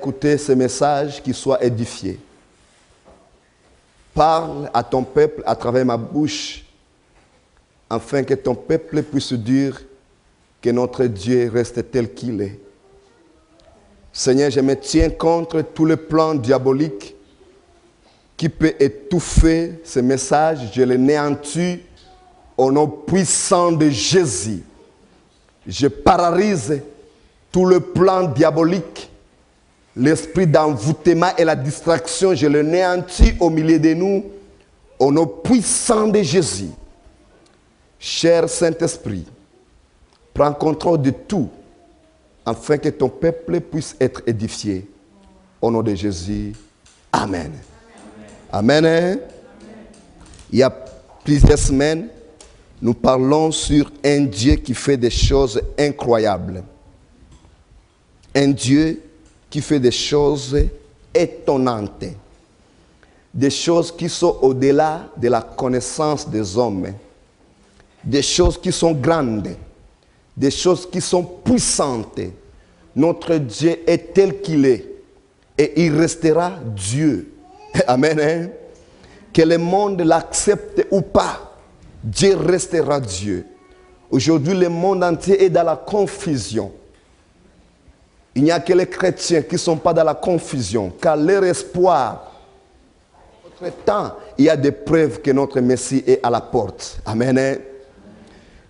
écouter ce message, qu'il soit édifié. Parle à ton peuple à travers ma bouche, afin que ton peuple puisse dire que notre Dieu reste tel qu'il est. Seigneur, je me tiens contre tout le plan diabolique qui peut étouffer ce message. Je le néantis au nom puissant de Jésus. Je paralyse tout le plan diabolique, l'esprit d'envoûtement et la distraction. Je le néantis au milieu de nous au nom puissant de Jésus. Cher Saint-Esprit, prends contrôle de tout afin que ton peuple puisse être édifié. Au nom de Jésus. Amen. Amen. Amen. Il y a plusieurs semaines, nous parlons sur un Dieu qui fait des choses incroyables. Un Dieu qui fait des choses étonnantes. Des choses qui sont au-delà de la connaissance des hommes. Des choses qui sont grandes. Des choses qui sont puissantes. Notre Dieu est tel qu'il est. Et il restera Dieu. Amen. Hein? Que le monde l'accepte ou pas, Dieu restera Dieu. Aujourd'hui, le monde entier est dans la confusion. Il n'y a que les chrétiens qui ne sont pas dans la confusion, car leur espoir, notre temps, il y a des preuves que notre Messie est à la porte. Amen. Hein?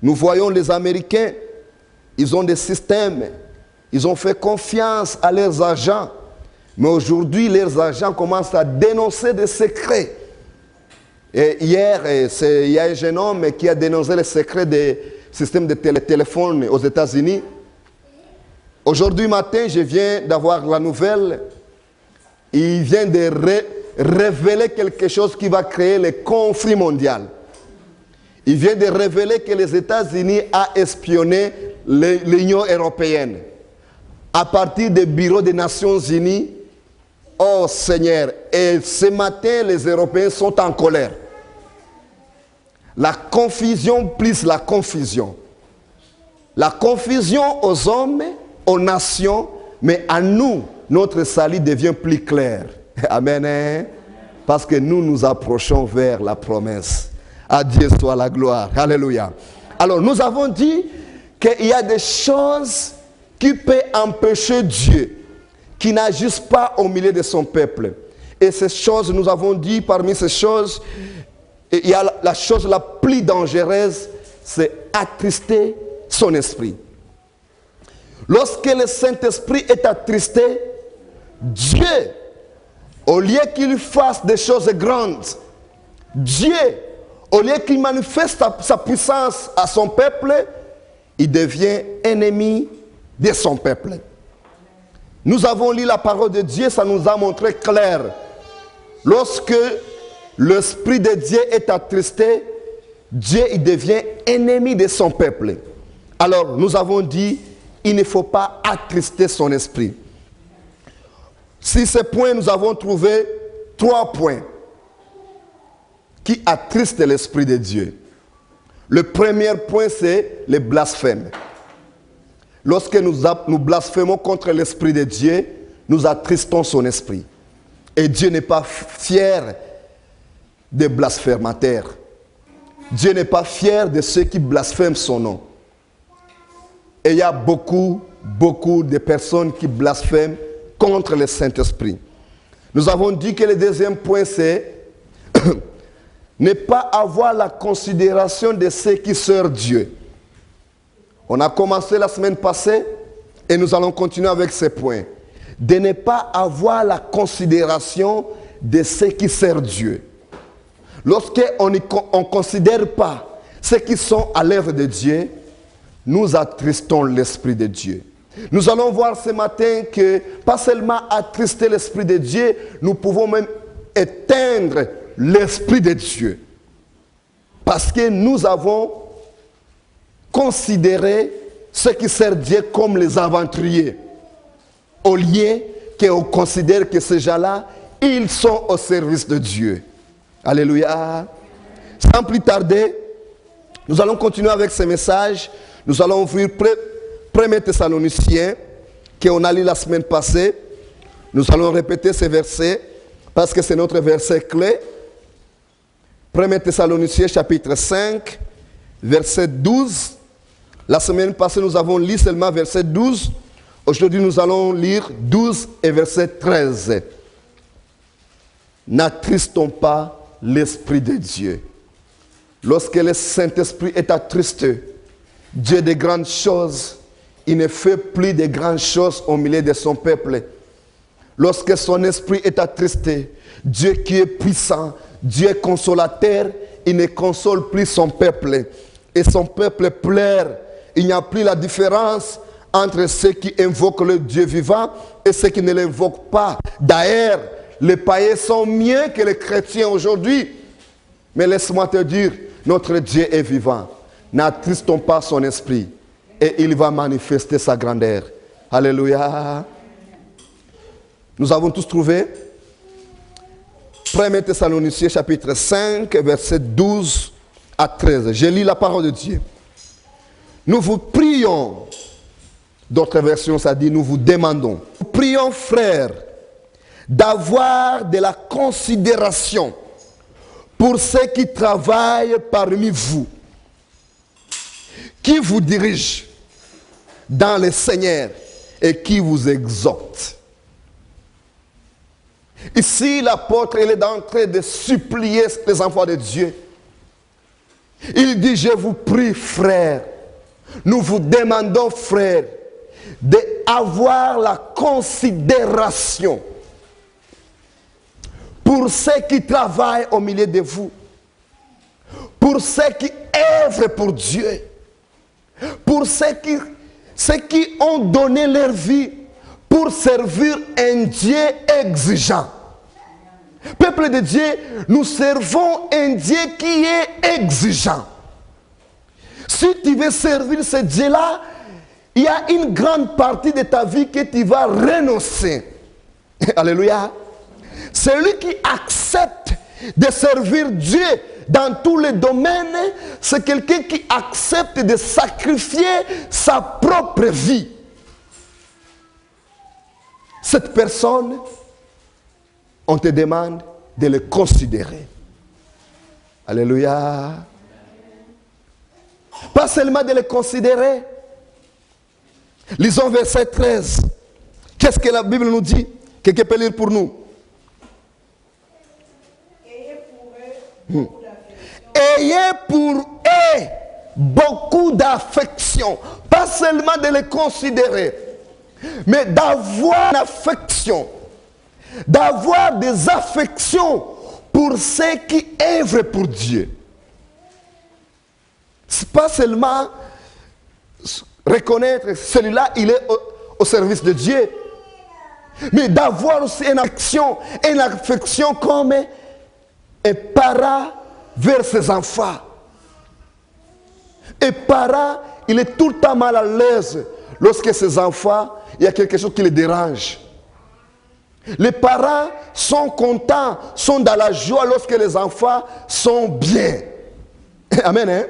Nous voyons les Américains, ils ont des systèmes, ils ont fait confiance à leurs agents. Mais aujourd'hui, leurs agents commencent à dénoncer des secrets. Et hier, il y a un jeune homme qui a dénoncé les secrets des systèmes de téléphone aux États-Unis. Aujourd'hui matin, je viens d'avoir la nouvelle. Il vient de révéler quelque chose qui va créer le conflit mondial. Il vient de révéler que les États-Unis ont espionné l'Union européenne. À partir des bureaux des Nations Unies, oh Seigneur, et ce matin, les Européens sont en colère. La confusion plus la confusion. La confusion aux hommes, aux nations, mais à nous, notre salut devient plus clair. Amen. Hein? Parce que nous nous approchons vers la promesse. À Dieu soit la gloire. Alléluia. Alors, nous avons dit qu'il y a des choses qui peuvent empêcher Dieu, qui n'agissent pas au milieu de son peuple. Et ces choses, nous avons dit, parmi ces choses, il y a la chose la plus dangereuse, c'est attrister son esprit. Lorsque le Saint-Esprit est attristé, Dieu, au lieu qu'il fasse des choses grandes, Dieu, au lieu qu'il manifeste sa puissance à son peuple, il devient ennemi de son peuple. Nous avons lu la parole de Dieu, ça nous a montré clair. Lorsque l'Esprit de Dieu est attristé, Dieu il devient ennemi de son peuple. Alors, nous avons dit, il ne faut pas attrister son esprit. Sur ces points, nous avons trouvé 3 points qui attristent l'Esprit de Dieu. Le premier point, c'est le blasphème. Lorsque nous blasphémons contre l'Esprit de Dieu, nous attristons son esprit. Et Dieu n'est pas fier des blasphémateurs. Dieu n'est pas fier de ceux qui blasphèment son nom. Et il y a beaucoup de personnes qui blasphèment contre le Saint-Esprit. Nous avons dit que le deuxième point, c'est ne pas avoir la considération de ceux qui servent Dieu. On a commencé la semaine passée et nous allons continuer avec ces points. De ne pas avoir la considération de ceux qui servent Dieu. Lorsqu'on ne considère pas ceux qui sont à l'œuvre de Dieu, nous attristons l'Esprit de Dieu. Nous allons voir ce matin que, pas seulement attrister l'Esprit de Dieu, nous pouvons même éteindre l'Esprit de Dieu. Parce que nous avons considéré ceux qui servent Dieu comme les aventuriers. Au lieu qu'on considère que ces gens-là, ils sont au service de Dieu. Alléluia. Sans plus tarder, nous allons continuer avec ce message. Nous allons ouvrir 1 Thessaloniciens, qu'on a lu la semaine passée. Nous allons répéter ces versets parce que c'est notre verset clé. 1 Thessaloniciens chapitre 5, verset 12. La semaine passée, nous avons lu seulement verset 12. Aujourd'hui, nous allons lire 12 et verset 13. N'attristons pas l'Esprit de Dieu. Lorsque le Saint-Esprit est attristé, Dieu de grandes choses, il ne fait plus de grandes choses au milieu de son peuple. Lorsque son esprit est attristé, Dieu qui est puissant, Dieu est consolateur, il ne console plus son peuple. Et son peuple pleure. Il n'y a plus la différence entre ceux qui invoquent le Dieu vivant et ceux qui ne l'invoquent pas. D'ailleurs, les païens sont mieux que les chrétiens aujourd'hui. Mais laisse-moi te dire, notre Dieu est vivant. N'attristons pas son esprit et il va manifester sa grandeur. Alléluia. Nous avons tous trouvé 1 Thessaloniciens chapitre 5, verset 12 à 13. Je lis la parole de Dieu. Nous vous prions, d'autres versions ça dit, nous vous demandons. Nous prions, frères, d'avoir de la considération pour ceux qui travaillent parmi vous, qui vous dirigent dans le Seigneur et qui vous exhortent. Ici, l'apôtre, il est en train de supplier les enfants de Dieu. Il dit, je vous prie, frères, nous vous demandons, frères, d'avoir la considération pour ceux qui travaillent au milieu de vous, pour ceux qui œuvrent pour Dieu, pour ceux qui ont donné leur vie pour servir un Dieu exigeant. Peuple de Dieu, nous servons un Dieu qui est exigeant. Si tu veux servir ce Dieu-là, il y a une grande partie de ta vie que tu vas renoncer. Alléluia. Celui qui accepte de servir Dieu dans tous les domaines, c'est quelqu'un qui accepte de sacrifier sa propre vie. Cette personne, on te demande de le considérer. Alléluia. Pas seulement de le considérer. Lisons verset 13. Qu'est-ce que la Bible nous dit? Quelqu'un peut lire pour nous? Ayez pour eux beaucoup d'affection. Pas seulement de les considérer, mais d'avoir une affection. D'avoir des affections pour ceux qui œuvrent pour Dieu. C'est pas seulement reconnaître celui-là, il est au service de Dieu, mais d'avoir aussi une affection comme un parent vers ses enfants. Un parent, il est tout le temps mal à l'aise lorsque ses enfants, il y a quelque chose qui les dérange. Les parents sont contents, sont dans la joie lorsque les enfants sont bien. Amen. Hein?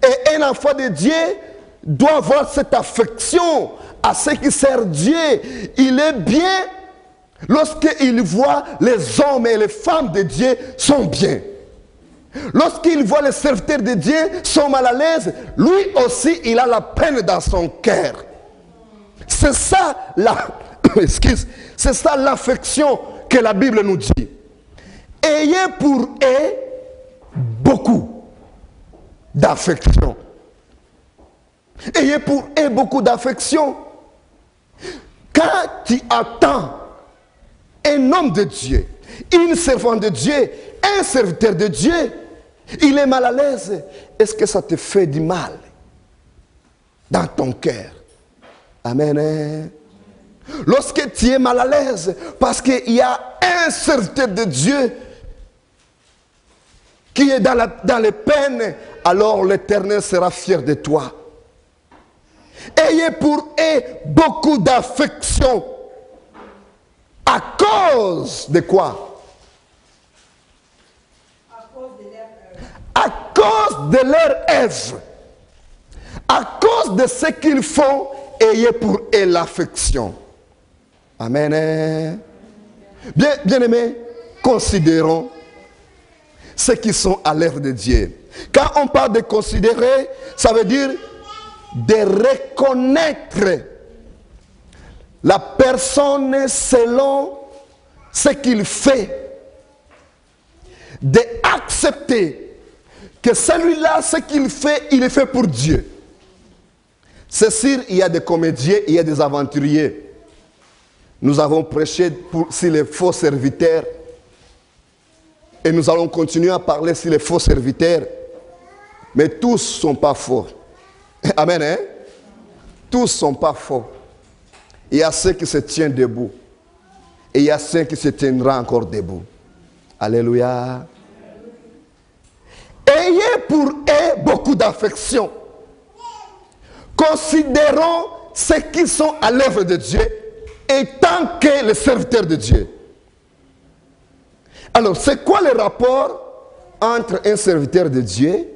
Et un enfant de Dieu doit avoir cette affection à ceux qui servent Dieu. Il est bien lorsqu'il voit les hommes et les femmes de Dieu sont bien. Lorsqu'il voit les serviteurs de Dieu sont mal à l'aise, lui aussi il a la peine dans son cœur. C'est ça c'est ça l'affection que la Bible nous dit. Ayez pour eux beaucoup d'affection. Ayez pour eux beaucoup d'affection. Quand tu attends un homme de Dieu, une servante de Dieu, un serviteur de Dieu, il est mal à l'aise. Est-ce que ça te fait du mal dans ton cœur? Amen. Lorsque tu es mal à l'aise parce qu'il y a un serviteur de Dieu qui est dans les peines, alors l'Éternel sera fier de toi. Ayez pour eux beaucoup d'affection. À cause de quoi? À cause de leur œuvre. À cause de ce qu'ils font, ayez pour eux l'affection. Amen. Bien aimés, considérons ceux qui sont à l'œuvre de Dieu. Quand on parle de considérer, ça veut dire de reconnaître la personne selon ce qu'il fait, d'accepter que celui-là, ce qu'il fait, il est fait pour Dieu. C'est sûr, il y a des comédiens, il y a des aventuriers. Nous avons prêché sur les faux serviteurs et nous allons continuer à parler sur les faux serviteurs, mais tous ne sont pas faux. Amen, hein? Tous ne sont pas faux. Il y a ceux qui se tiennent debout et il y a ceux qui se tiendront encore debout. Alléluia. Ayez pour eux beaucoup d'affection. Considérons ceux qui sont à l'œuvre de Dieu étant que les serviteurs de Dieu. Alors, c'est quoi le rapport entre un serviteur de Dieu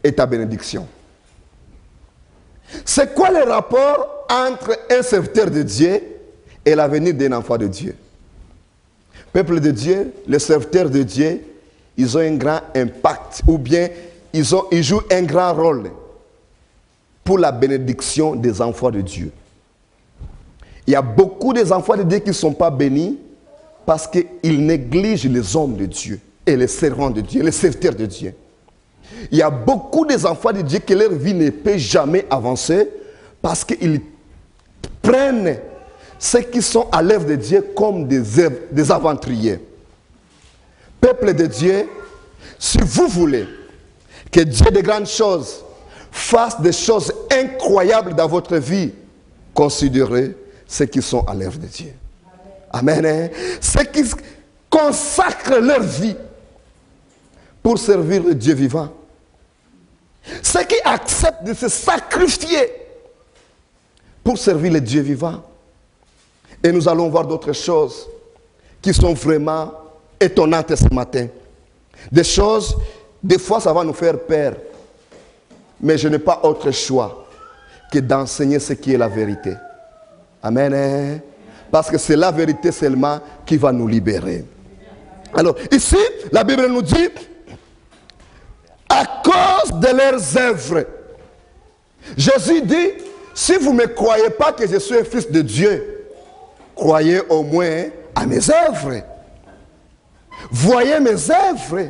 et ta bénédiction? C'est quoi le rapport entre un serviteur de Dieu et l'avenir d'un enfant de Dieu? Peuple de Dieu, les serviteurs de Dieu, ils ont un grand impact, ou bien ils jouent un grand rôle pour la bénédiction des enfants de Dieu. Il y a beaucoup des enfants de Dieu qui ne sont pas bénis parce qu'ils négligent les hommes de Dieu et les servants de Dieu, les serviteurs de Dieu. Il y a beaucoup des enfants de Dieu que leur vie ne peut jamais avancer parce qu'ils prennent ceux qui sont à l'œuvre de Dieu comme des aventuriers. Peuple de Dieu, si vous voulez que Dieu de grandes choses fasse des choses incroyables dans votre vie, considérez ceux qui sont à l'œuvre de Dieu. Amen. Amen. Ceux qui consacrent leur vie pour servir le Dieu vivant. Ceux qui acceptent de se sacrifier pour servir le Dieu vivant. Et nous allons voir d'autres choses qui sont vraiment étonnantes ce matin. Des choses, des fois ça va nous faire peur. Mais je n'ai pas autre choix que d'enseigner ce qui est la vérité. Amen. Parce que c'est la vérité seulement qui va nous libérer. Alors, ici, la Bible nous dit, à cause de leurs œuvres. Jésus dit, si vous ne me croyez pas que je suis un fils de Dieu, croyez au moins à mes œuvres. Voyez mes œuvres.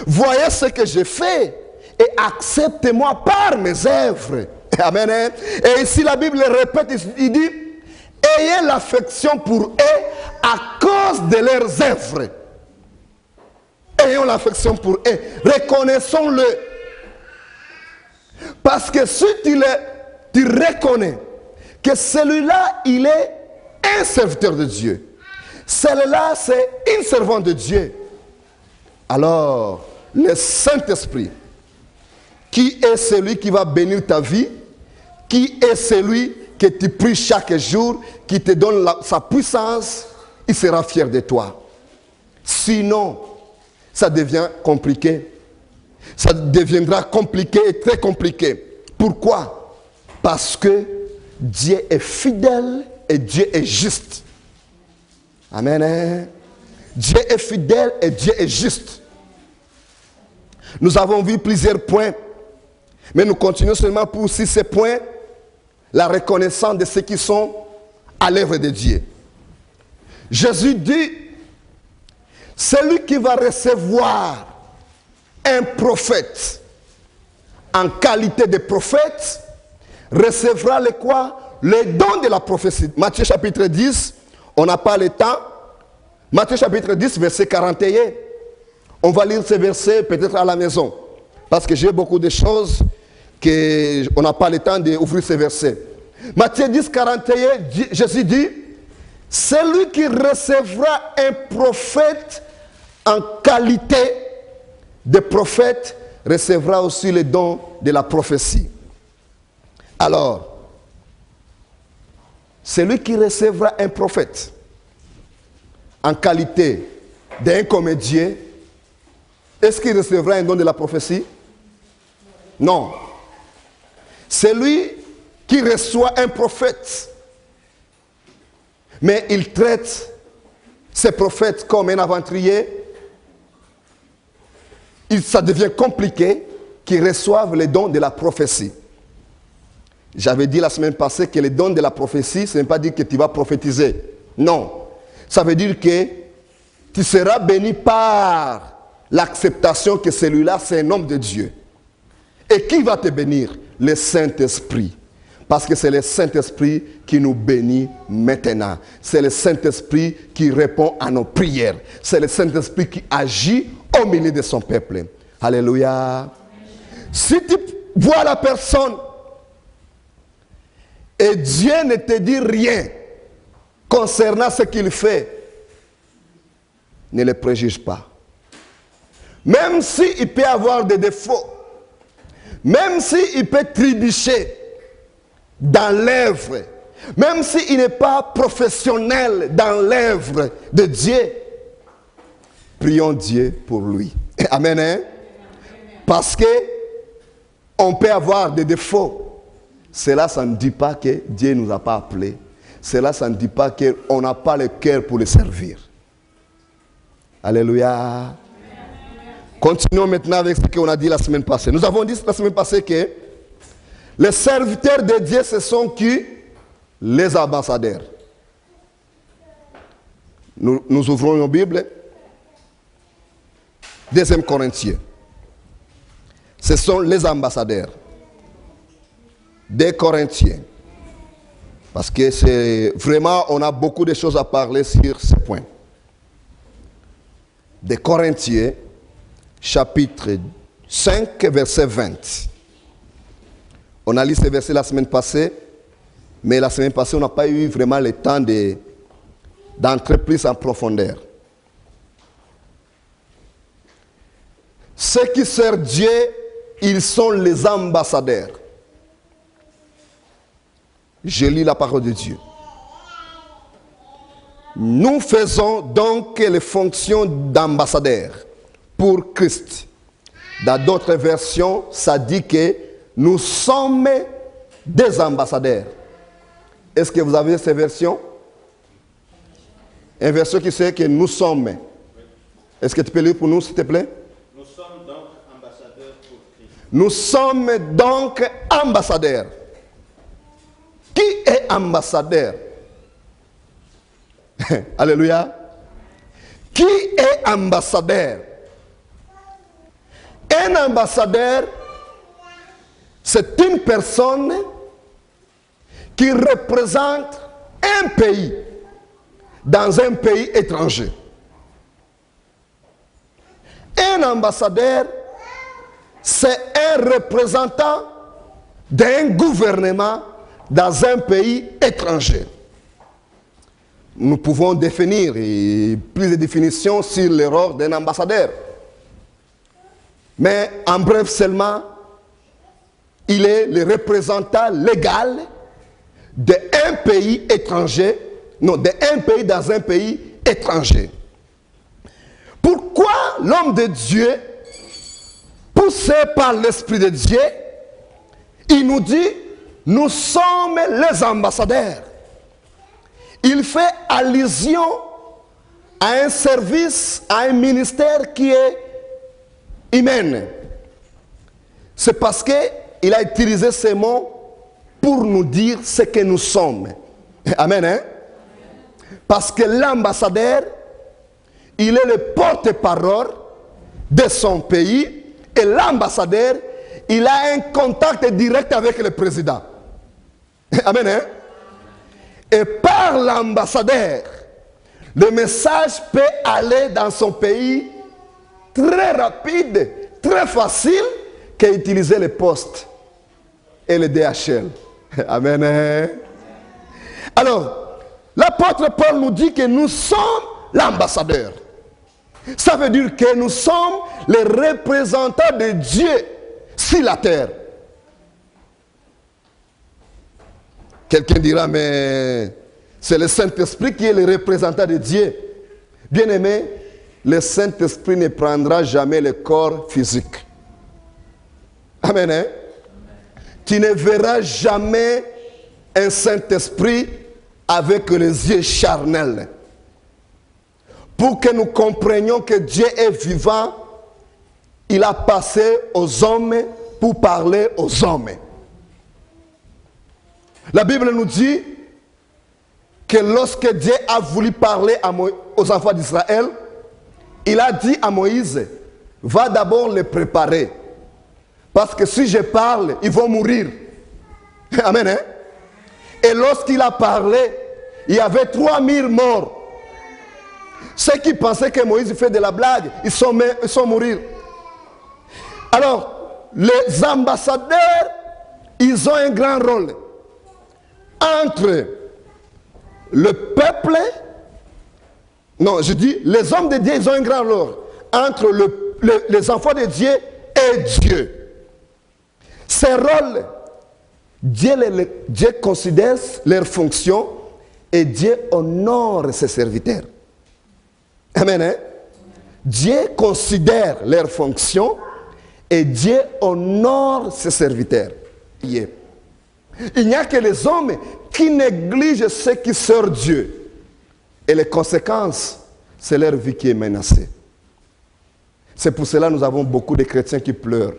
Voyez ce que je fais. Et acceptez-moi par mes œuvres. Amen. Et ici la Bible répète, il dit, ayez l'affection pour eux à cause de leurs œuvres. Ayons l'affection pour eux. Reconnaissons-le. Parce que si tu reconnais que celui-là, il est un serviteur de Dieu. Celui-là, c'est une servante de Dieu. Alors, le Saint-Esprit, qui est celui qui va bénir ta vie, qui est celui que tu pries chaque jour, qui te donne sa puissance, il sera fier de toi. Sinon, ça devient compliqué. Ça deviendra compliqué et très compliqué. Pourquoi? Parce que Dieu est fidèle et Dieu est juste. Amen. Dieu est fidèle et Dieu est juste. Nous avons vu plusieurs points, mais nous continuons seulement pour aussi ces points, la reconnaissance de ceux qui sont à l'œuvre de Dieu. Jésus dit, celui qui va recevoir un prophète en qualité de prophète, recevra le quoi? Le don de la prophétie. Matthieu chapitre 10, on n'a pas le temps. Matthieu chapitre 10, verset 41. On va lire ces versets peut-être à la maison. Parce que j'ai beaucoup de choses qu'on n'a pas le temps d'ouvrir ces versets. Matthieu 10, 41, Jésus dit, celui qui recevra un prophète en qualité de prophète recevra aussi le don de la prophétie. Alors, celui qui recevra un prophète en qualité d'un comédien, est-ce qu'il recevra un don de la prophétie? Non. Celui qui reçoit un prophète Mais il traite ces prophètes comme un aventurier. Ça devient compliqué qu'ils reçoivent les dons de la prophétie. J'avais dit la semaine passée que les dons de la prophétie, ce n'est pas dire que tu vas prophétiser. Non. Ça veut dire que tu seras béni par l'acceptation que celui-là, c'est un homme de Dieu. Et qui va te bénir? Le Saint-Esprit. Parce que c'est le Saint-Esprit qui nous bénit maintenant. C'est le Saint-Esprit qui répond à nos prières. C'est le Saint-Esprit qui agit au milieu de son peuple. Alléluia. Si tu vois la personne et Dieu ne te dit rien concernant ce qu'il fait, ne le préjuge pas. Même s'il peut avoir des défauts, même s'il peut trébucher dans l'œuvre, même s'il n'est pas professionnel dans l'œuvre de Dieu, prions Dieu pour lui. Amen. Hein? Parce que on peut avoir des défauts. Cela, ça ne dit pas que Dieu ne nous a pas appelés. Cela, ça ne dit pas qu'on n'a pas le cœur pour le servir. Alléluia. Continuons maintenant avec ce qu'on a dit la semaine passée. Nous avons dit la semaine passée que les serviteurs de Dieu, ce sont qui? Les ambassadeurs. Nous ouvrons nos Bibles. 2 Corinthiens. Ce sont les ambassadeurs. 2 Corinthiens. Parce que c'est vraiment, on a beaucoup de choses à parler sur ce point. 2 Corinthiens, chapitre 5, verset 20. On a lu ce verset la semaine passée, mais la semaine passée, on n'a pas eu vraiment le temps d'entrer plus en profondeur. Ceux qui servent Dieu, ils sont les ambassadeurs. Je lis la parole de Dieu. Nous faisons donc les fonctions d'ambassadeurs pour Christ. Dans d'autres versions, ça dit que nous sommes des ambassadeurs. Est-ce que vous avez ces versions? Une version qui sait que nous sommes. Est-ce que tu peux lire pour nous, s'il te plaît? Nous sommes donc ambassadeurs pour Christ. Nous sommes donc ambassadeurs. Qui est ambassadeur? Alléluia. Qui est ambassadeur? Un ambassadeur, c'est une personne qui représente un pays dans un pays étranger. Un ambassadeur, c'est un représentant d'un gouvernement dans un pays étranger. Nous pouvons définir plus de définitions sur le rôle d'un ambassadeur. Mais en bref seulement, il est le représentant légal d'un pays étranger, non, d'un pays dans un pays étranger. Pourquoi l'homme de Dieu, poussé par l'Esprit de Dieu, il nous dit, nous sommes les ambassadeurs. Il fait allusion à un service, à un ministère qui est humain. C'est parce qu'il a utilisé ces mots pour nous dire ce que nous sommes. Amen. Hein? Parce que l'ambassadeur, il est le porte-parole de son pays et l'ambassadeur, il a un contact direct avec le président. Amen. Hein? Et par l'ambassadeur, le message peut aller dans son pays très rapide, très facile, qu'utiliser les postes et le DHL. Amen. Alors, l'apôtre Paul nous dit que nous sommes l'ambassadeur. Ça veut dire que nous sommes les représentants de Dieu sur la terre. Quelqu'un dira, mais c'est le Saint-Esprit qui est le représentant de Dieu. Bien-aimé, le Saint-Esprit ne prendra jamais le corps physique. Amen. Hein? Tu ne verras jamais un Saint-Esprit avec les yeux charnels, pour que nous comprenions que Dieu est vivant. Il a passé aux hommes pour parler aux hommes. La Bible nous dit que lorsque Dieu a voulu parler aux enfants d'Israël, il a dit à Moïse, va d'abord les préparer. Parce que si je parle, ils vont mourir. Amen. Hein? Et lorsqu'il a parlé, il y avait 3000 morts. Ceux qui pensaient que Moïse fait de la blague, ils sont mourir. Alors, les ambassadeurs, ils ont un grand rôle entre le peuple. Non, je dis, les hommes de Dieu, ils ont un grand rôle entre les enfants de Dieu et Dieu. Ces rôles, Dieu considère leurs fonctions et Dieu honore ses serviteurs. Amen. Hein? Dieu considère leurs fonctions et Dieu honore ses serviteurs. Il n'y a que les hommes qui négligent ce qui sert Dieu. Et les conséquences, c'est leur vie qui est menacée. C'est pour cela que nous avons beaucoup de chrétiens qui pleurent.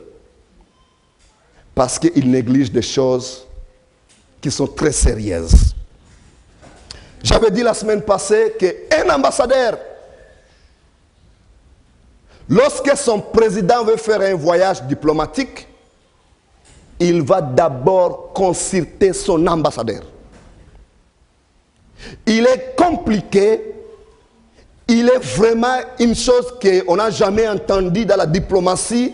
Parce qu'ils négligent des choses qui sont très sérieuses. J'avais dit la semaine passée qu'un ambassadeur, lorsque son président veut faire un voyage diplomatique, il va d'abord consulter son ambassadeur. Il est compliqué, il est vraiment une chose qu'on n'a jamais entendue dans la diplomatie,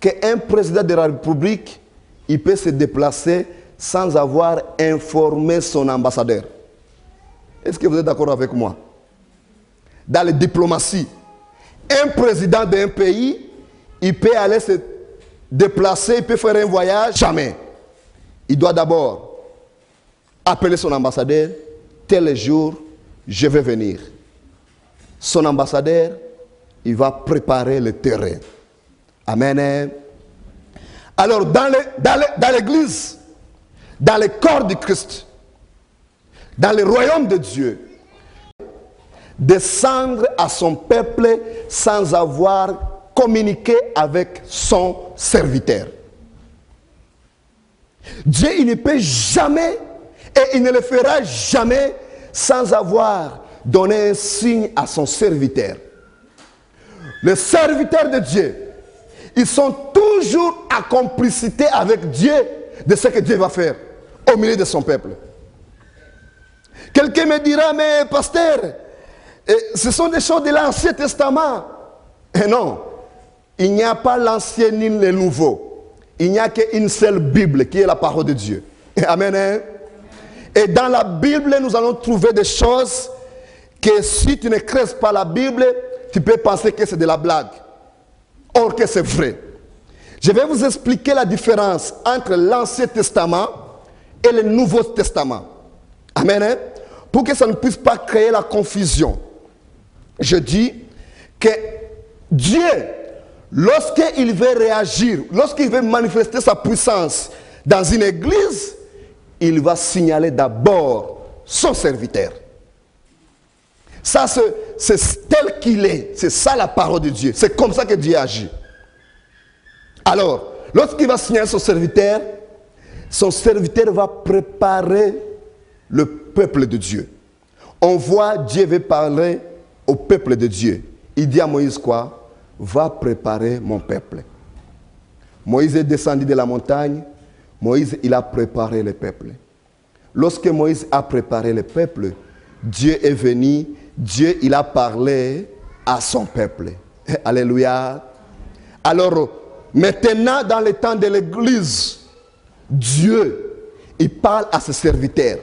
qu'un président de la République, il peut se déplacer sans avoir informé son ambassadeur. Est-ce que vous êtes d'accord avec moi? Dans la diplomatie, un président d'un pays, il peut aller se déplacer, il peut faire un voyage, jamais. Il doit d'abord appeler son ambassadeur, tel jour, je vais venir. Son ambassadeur, il va préparer le terrain. Amen. Alors, dans l'église, dans le corps du Christ, dans le royaume de Dieu, descendre à son peuple sans avoir communiqué avec son serviteur. Dieu, il ne peut jamais et il ne le fera jamais sans avoir donné un signe à son serviteur. Les serviteurs de Dieu, ils sont toujours en complicité avec Dieu de ce que Dieu va faire au milieu de son peuple. Quelqu'un me dira, mais pasteur, ce sont des choses de l'Ancien Testament. Et non, il n'y a pas l'Ancien ni le Nouveau. Il n'y a qu'une seule Bible qui est la parole de Dieu. Amen. Hein? Et dans la Bible, nous allons trouver des choses que si tu ne creuses pas la Bible, tu peux penser que c'est de la blague. Or que c'est vrai. Je vais vous expliquer la différence entre l'Ancien Testament et le Nouveau Testament. Amen. Hein? Pour que ça ne puisse pas créer la confusion. Je dis que Dieu, lorsqu'il veut réagir, lorsqu'il veut manifester sa puissance dans une église, il va signaler d'abord son serviteur. Ça, c'est tel qu'il est. C'est ça la parole de Dieu. C'est comme ça que Dieu agit. Alors, lorsqu'il va signaler son serviteur va préparer le peuple de Dieu. On voit Dieu veut parler au peuple de Dieu. Il dit à Moïse quoi? Va préparer mon peuple. Moïse est descendu de la montagne. Moïse, il a préparé le peuple. Lorsque Moïse a préparé le peuple, Dieu est venu. Dieu, il a parlé à son peuple. Alléluia. Alors, maintenant, dans le temps de l'église, Dieu, il parle à ses serviteurs.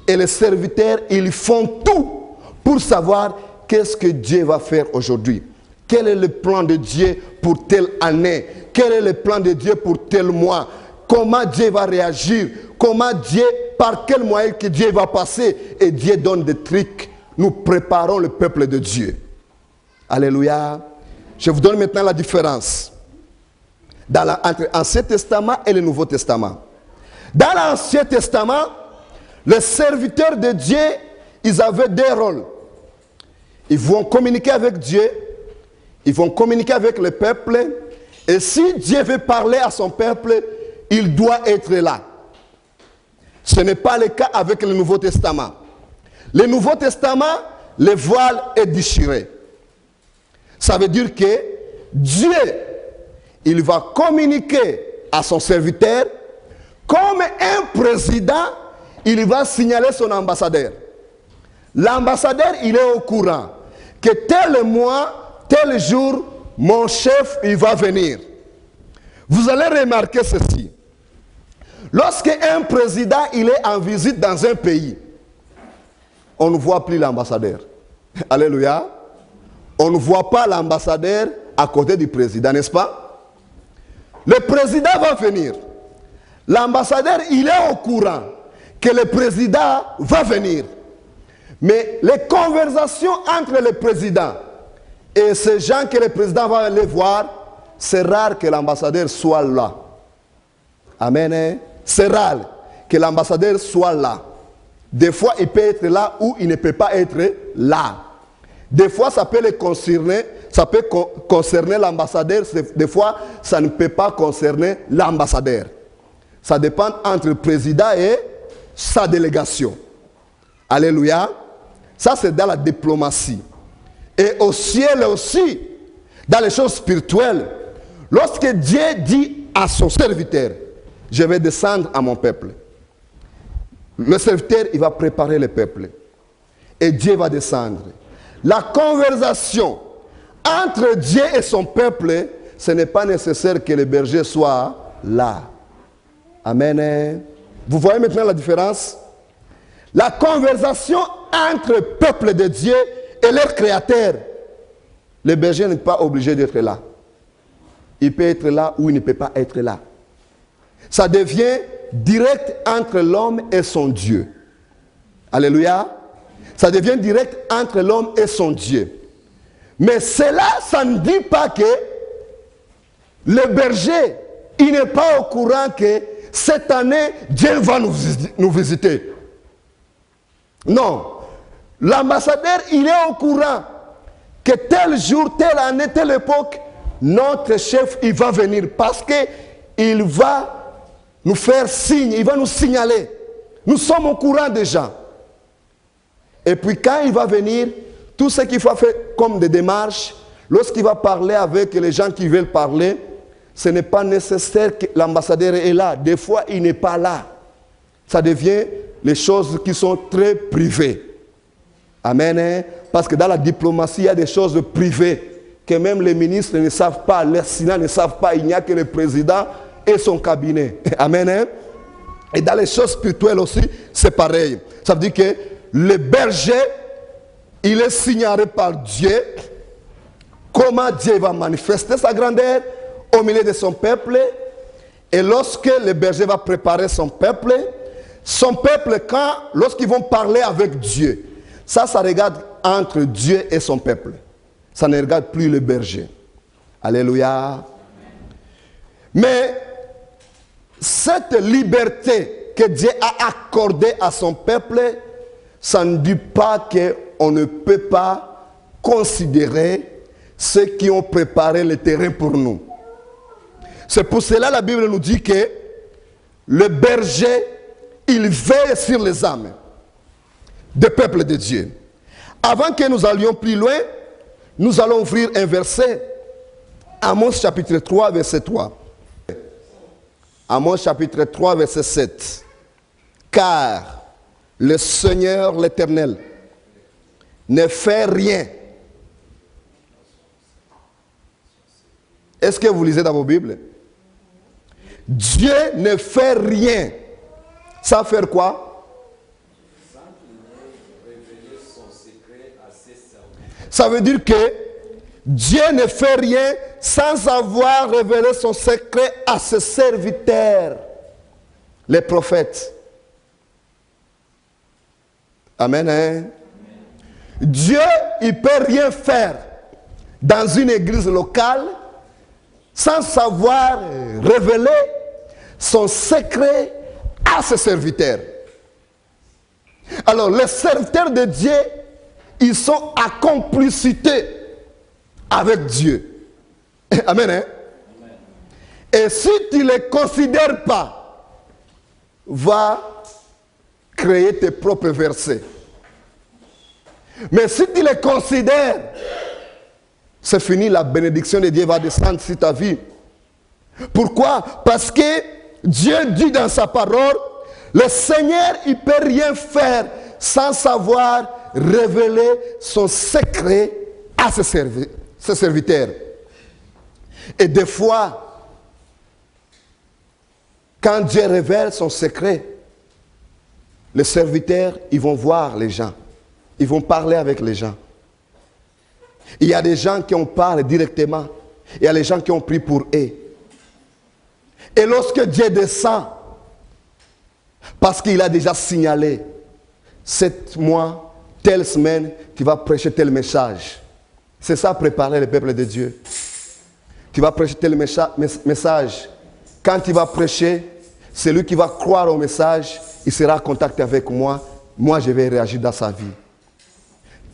Et les serviteurs, ils font tout pour savoir qu'est-ce que Dieu va faire aujourd'hui. Quel est le plan de Dieu pour telle année? Quel est le plan de Dieu pour tel mois? Comment Dieu va réagir? Comment Dieu, par quel moyen que Dieu va passer? Et Dieu donne des trucs. Nous préparons le peuple de Dieu. Alléluia. Je vous donne maintenant la différence entre l'Ancien Testament et le Nouveau Testament. Dans l'Ancien Testament, Les serviteurs de Dieu, ils avaient des rôles. Ils vont communiquer avec Dieu, ils vont communiquer avec le peuple, et si Dieu veut parler à son peuple, il doit être là. Ce n'est pas le cas avec le Nouveau Testament. Le Nouveau Testament, le voile est déchiré. Ça veut dire que Dieu, il va communiquer à son serviteur comme un président, il va signaler son ambassadeur. L'ambassadeur, il est au courant que tel mois, tel jour, mon chef, il va venir. Vous allez remarquer ceci. Lorsque un président, il est en visite dans un pays, on ne voit plus l'ambassadeur. Alléluia. On ne voit pas l'ambassadeur à côté du président, n'est-ce pas? Le président va venir. L'ambassadeur, il est au courant que le président va venir. Mais les conversations entre le président et ces gens que le président va aller voir, c'est rare que l'ambassadeur soit là. Amen. C'est rare que l'ambassadeur soit là. Des fois, il peut être là ou il ne peut pas être là. Des fois, ça peut le concerner, ça peut concerner l'ambassadeur. Des fois, ça ne peut pas concerner l'ambassadeur. Ça dépend entre le président et sa délégation. Alléluia. Ça, c'est dans la diplomatie. Et au ciel aussi, dans les choses spirituelles, lorsque Dieu dit à son serviteur, je vais descendre à mon peuple. Le serviteur, il va préparer le peuple. Et Dieu va descendre. La conversation entre Dieu et son peuple, ce n'est pas nécessaire que le berger soit là. Amen. Vous voyez maintenant la différence? La conversation entre le peuple de Dieu et leur créateur, le berger n'est pas obligé d'être là. Il peut être là ou il ne peut pas être là. Ça devient direct entre l'homme et son Dieu. Alléluia. Ça devient direct entre l'homme et son Dieu. Mais cela, ça ne dit pas que le berger, il n'est pas au courant que cette année, Dieu va nous visiter. Non. L'ambassadeur, il est au courant que tel jour, telle année, telle époque, notre chef, il va venir parce qu'il va nous faire signe, il va nous signaler. Nous sommes au courant déjà. Et puis quand il va venir, tout ce qu'il faut faire comme des démarches, lorsqu'il va parler avec les gens qui veulent parler, ce n'est pas nécessaire que l'ambassadeur est là. Des fois, il n'est pas là. Ça devient les choses qui sont très privées. Amen. Parce que dans la diplomatie, il y a des choses privées que même les ministres ne savent pas, les sénats ne savent pas. Il n'y a que le président et son cabinet. Amen. Et dans les choses spirituelles aussi, c'est pareil. Ça veut dire que le berger, il est signalé par Dieu. Comment Dieu va manifester sa grandeur au milieu de son peuple. Et lorsque le berger va préparer son peuple, lorsqu'ils vont parler avec Dieu, ça regarde entre Dieu et son peuple. Ça ne regarde plus le berger. Alléluia. Mais cette liberté que Dieu a accordée à son peuple, ça ne dit pas qu'on ne peut pas considérer ceux qui ont préparé le terrain pour nous. C'est pour cela que la Bible nous dit que le berger, il veille sur les âmes des peuples de Dieu. Avant que nous allions plus loin, nous allons ouvrir un verset. Amos chapitre 3, verset 3. Amos chapitre 3, verset 7. Car le Seigneur l'Éternel ne fait rien. Est-ce que vous lisez dans vos Bibles? Dieu ne fait rien. Ça veut faire quoi? Ça veut dire que Dieu ne fait rien sans avoir révélé son secret à ses serviteurs, les prophètes. Amen. Hein? Dieu, il ne peut rien faire dans une église locale sans savoir révéler son secret à ses serviteurs. Alors, les serviteurs de Dieu, ils sont à complicité avec Dieu. Amen, hein? Et si tu ne les considères pas, va créer tes propres versets. Mais si tu les considères, c'est fini, la bénédiction de Dieu va descendre sur ta vie. Pourquoi? Parce que Dieu dit dans sa parole, le Seigneur, il ne peut rien faire sans savoir révéler son secret à ses serviteurs. Et des fois, quand Dieu révèle son secret, les serviteurs, ils vont voir les gens. Ils vont parler avec les gens. Il y a des gens qui en parlent directement. Il y a des gens qui ont pris pour eux. Et lorsque Dieu descend, parce qu'il a déjà signalé, 7 mois, telle semaine, tu vas prêcher tel message. C'est ça, préparer le peuple de Dieu. Tu vas prêcher tel message. Quand tu vas prêcher, celui qui va croire au message, il sera en contact avec moi. Moi, je vais réagir dans sa vie.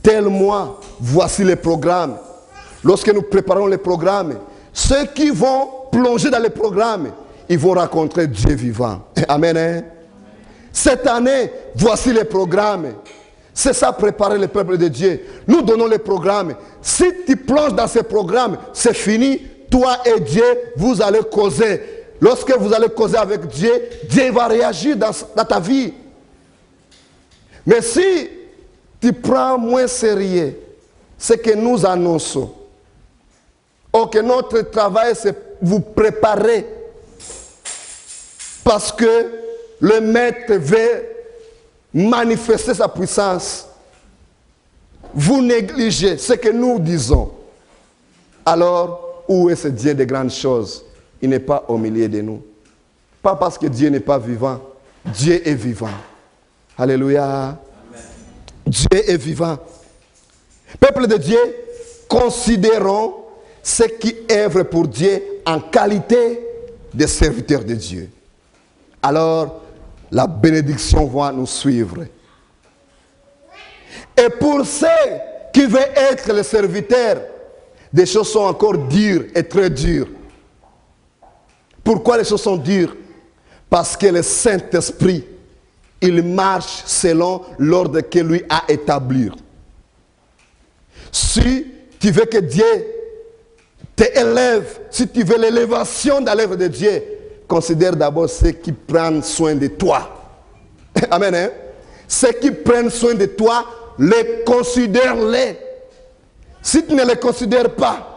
Tel mois, voici les programmes. Lorsque nous préparons les programmes, ceux qui vont plonger dans les programmes, ils vont rencontrer Dieu vivant. Amen. Hein? Cette année, voici les programmes. C'est ça, préparer le peuple de Dieu. Nous donnons les programmes. Si tu plonges dans ces programmes, c'est fini. Toi et Dieu, vous allez causer. Lorsque vous allez causer avec Dieu, Dieu va réagir dans ta vie. Mais si tu prends moins sérieux ce que nous annonçons, ou que notre travail, c'est vous préparer, parce que le Maître veut manifester sa puissance, vous négligez ce que nous disons, alors où est ce Dieu de grandes choses? Il n'est pas au milieu de nous. Pas parce que Dieu n'est pas vivant. Dieu est vivant. Alléluia. Amen. Dieu est vivant. Peuple de Dieu, considérons ceux qui œuvrent pour Dieu en qualité de serviteurs de Dieu. Alors, la bénédiction va nous suivre. Et pour ceux qui veulent être les serviteurs, des choses sont encore dures et très dures. Pourquoi les choses sont dures? Parce que le Saint-Esprit, il marche selon l'ordre que lui a établi. Si tu veux que Dieu t'élève, si tu veux l'élévation dans l'œuvre de Dieu, considère d'abord ceux qui prennent soin de toi. Amen. Hein? Ceux qui prennent soin de toi, les considère-les. Si tu ne les considères pas,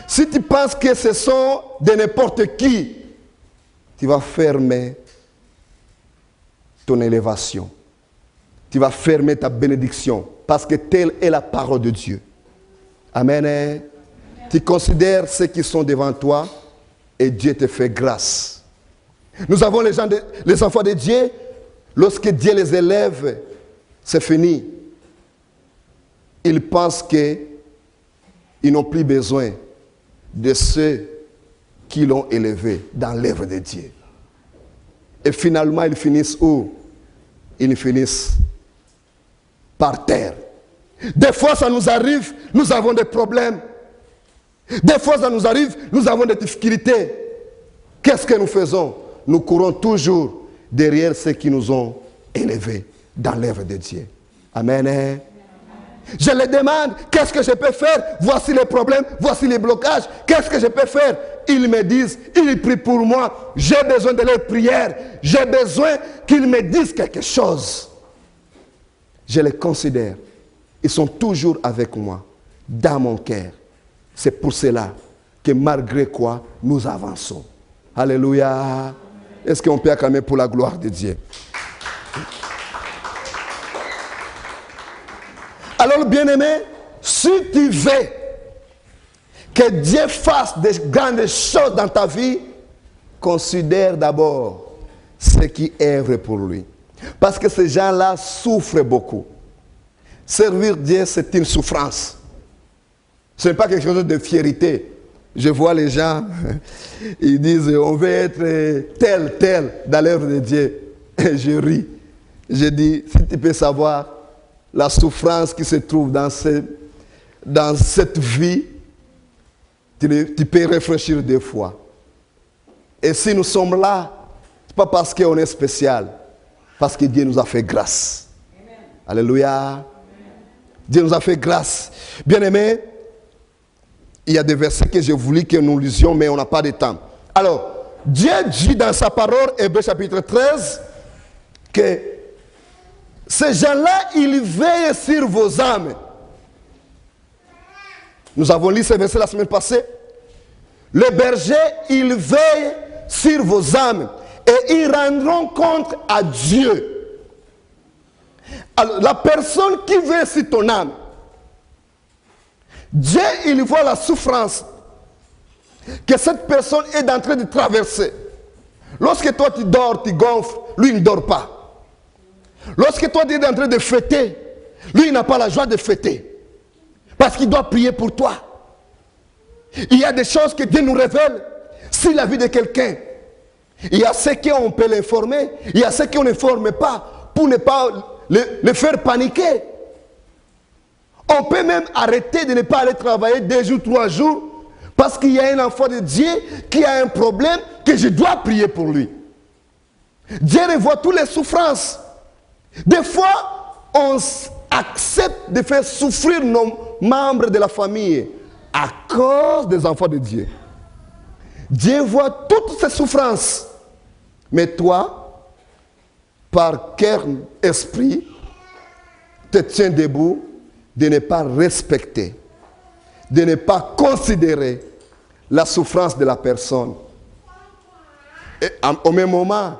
si tu penses que ce sont de n'importe qui, tu vas fermer ton élévation. Tu vas fermer ta bénédiction. Parce que telle est la parole de Dieu. Amen. Hein? Tu considères ceux qui sont devant toi et Dieu te fait grâce. Nous avons les enfants de Dieu. Lorsque Dieu les élève, c'est fini. Ils pensent qu'ils n'ont plus besoin de ceux qui l'ont élevé dans l'œuvre de Dieu. Et finalement, ils finissent où? Ils finissent par terre. Des fois, ça nous arrive, nous avons des problèmes. Des fois, ça nous arrive, nous avons des difficultés. Qu'est-ce que nous faisons? Nous courons toujours derrière ceux qui nous ont élevés dans l'œuvre de Dieu. Amen. Je les demande, qu'est-ce que je peux faire? Voici les problèmes, voici les blocages. Qu'est-ce que je peux faire? Ils me disent, ils prient pour moi. J'ai besoin de leur prière. J'ai besoin qu'ils me disent quelque chose. Je les considère. Ils sont toujours avec moi, dans mon cœur. C'est pour cela que malgré quoi, nous avançons. Alléluia. Est-ce qu'on peut acclamer pour la gloire de Dieu? Alors, bien-aimé, si tu veux que Dieu fasse des grandes choses dans ta vie, considère d'abord ceux qui œuvrent pour lui. Parce que ces gens-là souffrent beaucoup. Servir Dieu, c'est une souffrance. Ce n'est pas quelque chose de fierté. Je vois les gens, ils disent, on veut être tel dans l'œuvre de Dieu. Et je ris. J'ai dit, si tu peux savoir la souffrance qui se trouve dans cette vie, tu peux réfléchir 2 fois. Et si nous sommes là, ce n'est pas parce qu'on est spécial, parce que Dieu nous a fait grâce. Amen. Alléluia. Amen. Dieu nous a fait grâce. Bien-aimés, il y a des versets que j'ai voulu que nous lisions, mais on n'a pas de temps. Alors, Dieu dit dans sa parole, Hébreux chapitre 13, que ces gens-là, ils veillent sur vos âmes. Nous avons lu ces versets la semaine passée. Les bergers, ils veillent sur vos âmes et ils rendront compte à Dieu. Alors, la personne qui veille sur ton âme, Dieu, il voit la souffrance que cette personne est en train de traverser. Lorsque toi tu dors, tu gonfles, lui il ne dort pas. Lorsque toi tu es en train de fêter, lui il n'a pas la joie de fêter. Parce qu'il doit prier pour toi. Il y a des choses que Dieu nous révèle sur la vie de quelqu'un. Il y a ceux qu'on peut l'informer, il y a ceux qu'on n'informe pas pour ne pas le faire paniquer. On peut même arrêter de ne pas aller travailler 2 jours, 3 jours parce qu'il y a un enfant de Dieu qui a un problème que je dois prier pour lui. Dieu revoit toutes les souffrances. Des fois, on accepte de faire souffrir nos membres de la famille à cause des enfants de Dieu. Dieu voit toutes ces souffrances. Mais toi, par cœur, esprit, te tiens debout de ne pas respecter, de ne pas considérer la souffrance de la personne. Et au même moment,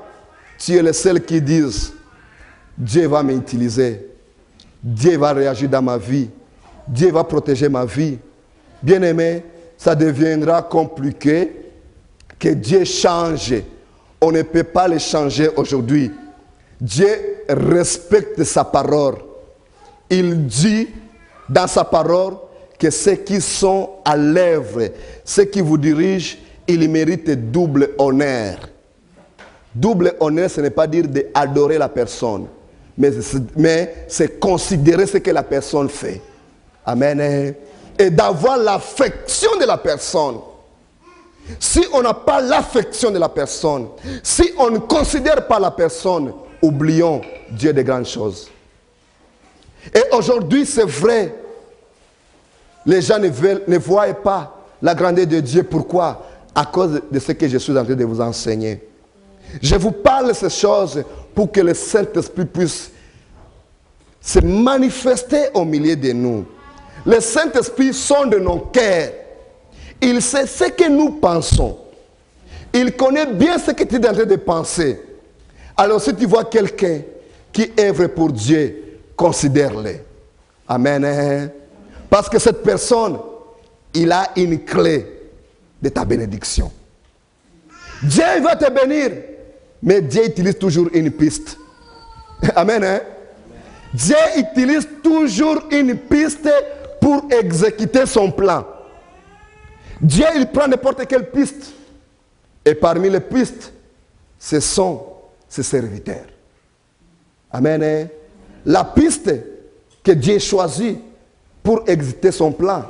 tu es le seul qui disent Dieu va m'utiliser, Dieu va réagir dans ma vie, Dieu va protéger ma vie. Bien-aimé, ça deviendra compliqué que Dieu change. On ne peut pas le changer aujourd'hui. Dieu respecte sa parole. Il dit dans sa parole que ceux qui sont à l'œuvre, ceux qui vous dirigent, ils méritent double honneur. Double honneur, ce n'est pas dire d'adorer la personne, mais c'est considérer ce que la personne fait. Amen. Et d'avoir l'affection de la personne. Si on n'a pas l'affection de la personne, si on ne considère pas la personne, oublions Dieu de grandes choses. Et aujourd'hui, c'est vrai, les gens ne voient pas la grandeur de Dieu. Pourquoi? À cause de ce que je suis en train de vous enseigner. Je vous parle de ces choses pour que le Saint-Esprit puisse se manifester au milieu de nous. Le Saint-Esprit sonde nos cœurs. Il sait ce que nous pensons. Il connaît bien ce que tu es en train de penser. Alors si tu vois quelqu'un qui œuvre pour Dieu, considère-le. Amen. Parce que cette personne, il a une clé de ta bénédiction. Dieu va te bénir, mais Dieu utilise toujours une piste. Amen. Hein? Dieu utilise toujours une piste pour exécuter son plan. Dieu, il prend n'importe quelle piste. Et parmi les pistes, ce sont ses serviteurs. Amen. Hein? La piste que Dieu choisit pour exécuter son plan,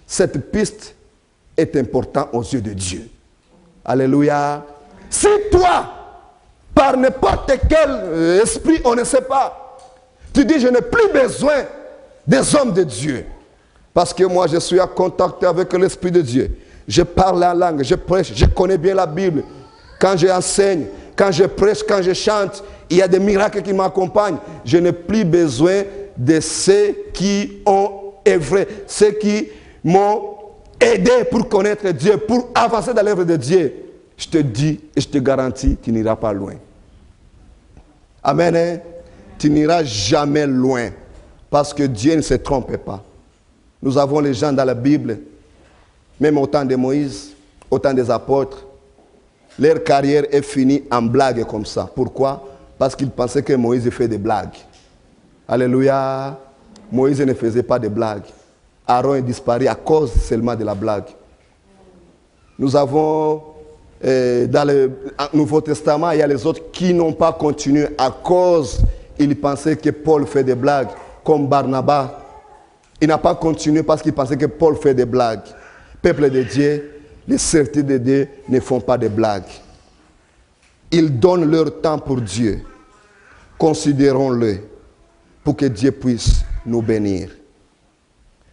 cette piste est importante aux yeux de Dieu. Alléluia. Si toi, par n'importe quel esprit, on ne sait pas, tu dis je n'ai plus besoin des hommes de Dieu. Parce que moi je suis en contact avec l'Esprit de Dieu. Je parle la langue, je prêche, je connais bien la Bible. Quand j'enseigne, quand je prêche, quand je chante, il y a des miracles qui m'accompagnent. Je n'ai plus besoin de ceux qui ont œuvré, ceux qui m'ont aidé pour connaître Dieu, pour avancer dans l'œuvre de Dieu. Je te dis et je te garantis, tu n'iras pas loin. Amen. Hein? Tu n'iras jamais loin. Parce que Dieu ne se trompe pas. Nous avons les gens dans la Bible, même au temps de Moïse, au temps des apôtres, leur carrière est finie en blague comme ça. Pourquoi? Parce qu'ils pensaient que Moïse fait des blagues. Alléluia. Moïse ne faisait pas de blagues. Aaron est disparu à cause seulement de la blague. Nous avons, dans le Nouveau Testament, il y a les autres qui n'ont pas continué à cause il pensait que Paul fait des blagues, comme Barnabas. Il n'a pas continué parce qu'il pensait que Paul fait des blagues. Peuple de Dieu, les serviteurs de Dieu ne font pas de blagues. Ils donnent leur temps pour Dieu. Considérons-le pour que Dieu puisse nous bénir.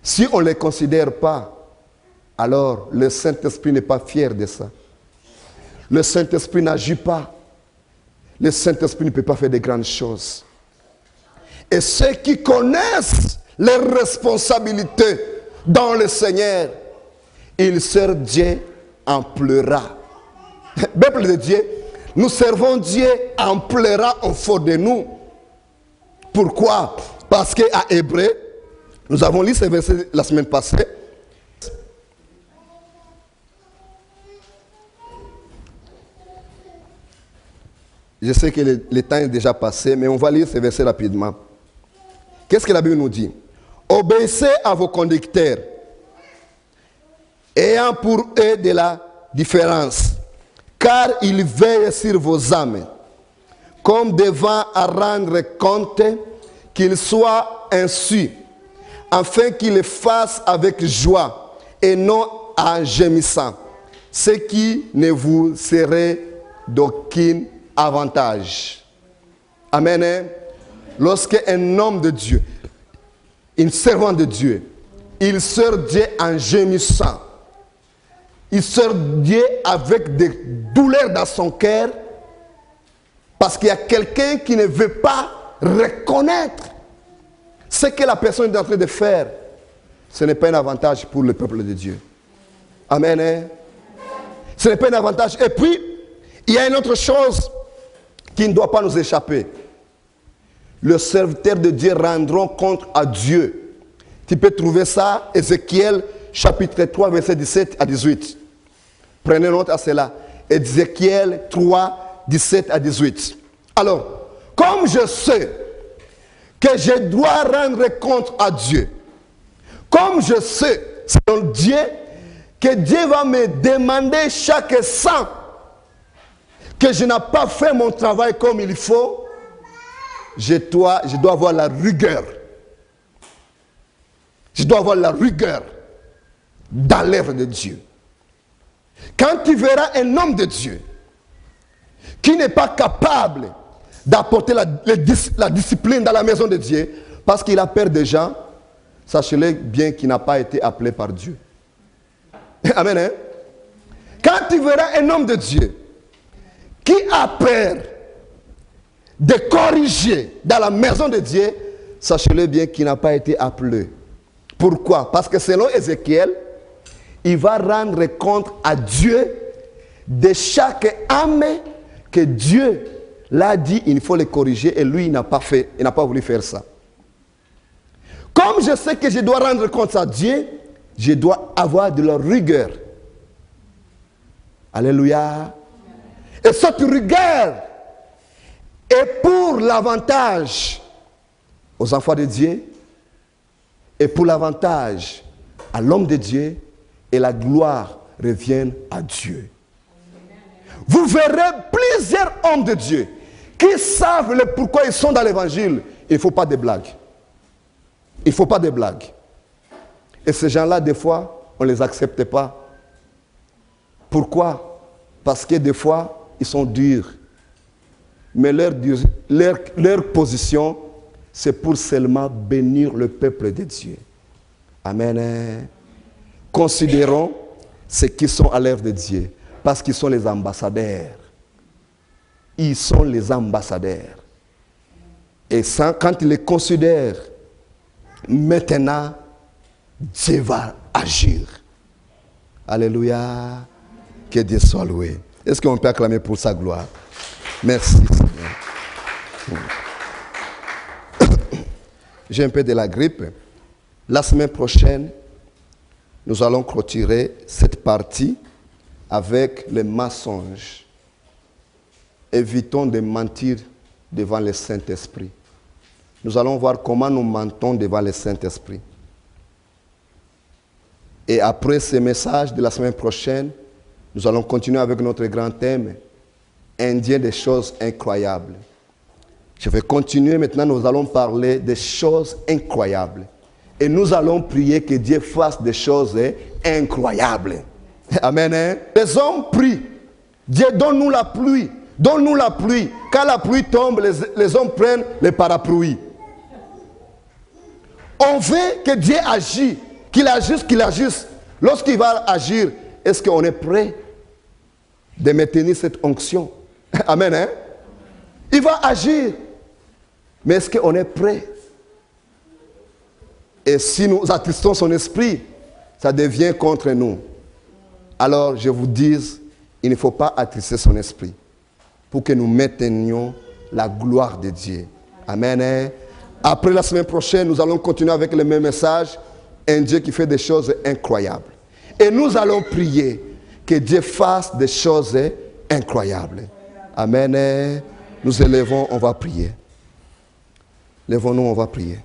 Si on ne les considère pas, alors le Saint-Esprit n'est pas fier de ça. Le Saint-Esprit n'agit pas. Le Saint-Esprit ne peut pas faire de grandes choses. Et ceux qui connaissent leurs responsabilités dans le Seigneur, ils servent Dieu en pleurant. Peuple de Dieu, nous servons Dieu en pleurant au fond de nous. Pourquoi? Parce qu'à Hébreu, nous avons lu ce verset la semaine passée. Je sais que le temps est déjà passé, mais on va lire ce verset rapidement. Qu'est-ce que la Bible nous dit? Obéissez à vos conducteurs, ayant pour eux de la différence, car ils veillent sur vos âmes, comme devant à rendre compte qu'ils soient insus, afin qu'ils le fassent avec joie et non en gémissant, ce qui ne vous serait d'aucun avantage. Amen. Lorsque un homme de Dieu, un servant de Dieu, il sert Dieu en gémissant, il sert Dieu avec des douleurs dans son cœur, parce qu'il y a quelqu'un qui ne veut pas reconnaître ce que la personne est en train de faire. Ce n'est pas un avantage pour le peuple de Dieu. Amen. Ce n'est pas un avantage. Et puis, il y a une autre chose qui ne doit pas nous échapper. Le serviteur de Dieu rendront compte à Dieu. Tu peux trouver ça, Ézéchiel chapitre 3, verset 17 à 18. Prenez note à cela. Ézéchiel 3, 17 à 18. Alors, comme je sais que je dois rendre compte à Dieu, comme je sais, selon Dieu, que Dieu va me demander chaque sang que je n'ai pas fait mon travail comme il faut, je dois avoir la rigueur. Je dois avoir la rigueur dans l'œuvre de Dieu. Quand tu verras un homme de Dieu qui n'est pas capable d'apporter la discipline dans la maison de Dieu parce qu'il a peur des gens, sachez-le bien qu'il n'a pas été appelé par Dieu. Amen. Hein? Quand tu verras un homme de Dieu qui a peur de corriger dans la maison de Dieu, sachez-le bien qu'il n'a pas été appelé. Pourquoi? Parce que selon Ézéchiel, il va rendre compte à Dieu de chaque âme que Dieu l'a dit, il faut le corriger, et lui, il n'a pas fait, il n'a pas voulu faire ça. Comme je sais que je dois rendre compte à Dieu, je dois avoir de la rigueur. Alléluia. Et cette rigueur est pour l'avantage aux enfants de Dieu et pour l'avantage à l'homme de Dieu, et la gloire revient à Dieu. Vous verrez plusieurs hommes de Dieu qui savent le pourquoi ils sont dans l'évangile. Il ne faut pas de blagues. Il ne faut pas de blagues. Et ces gens-là, des fois, on ne les accepte pas. Pourquoi? Parce que des fois, ils sont durs. Mais leur position, c'est pour seulement bénir le peuple de Dieu. Amen. Considérons ceux qui sont à l'œuvre de Dieu, parce qu'ils sont les ambassadeurs. Ils sont les ambassadeurs. Et ça, quand ils les considèrent, maintenant, Dieu va agir. Alléluia. Que Dieu soit loué. Est-ce qu'on peut acclamer pour sa gloire? Merci, Seigneur. J'ai un peu de la grippe. La semaine prochaine, nous allons clôturer cette partie avec les mensonges. Évitons de mentir devant le Saint-Esprit. Nous allons voir comment nous mentons devant le Saint-Esprit. Et après ce message de la semaine prochaine, nous allons continuer avec notre grand thème, Indien des choses incroyables. Je vais continuer maintenant, nous allons parler des choses incroyables. Et nous allons prier que Dieu fasse des choses incroyables. Amen. Hein? Les hommes prient. Dieu, donne-nous la pluie. Donne-nous la pluie. Quand la pluie tombe, les hommes prennent les parapluies. On veut que Dieu agisse, qu'il agisse. Lorsqu'il va agir, est-ce qu'on est prêt de maintenir cette onction? Amen. Hein? Il va agir. Mais est-ce qu'on est prêt? Et si nous attristons son esprit, ça devient contre nous. Alors je vous dis, il ne faut pas attrister son esprit pour que nous maintenions la gloire de Dieu. Amen. Après la semaine prochaine, nous allons continuer avec le même message. Un Dieu qui fait des choses incroyables. Et nous allons prier que Dieu fasse des choses incroyables. Amen. Nous élevons, on va prier. Lèvons-nous, on va prier.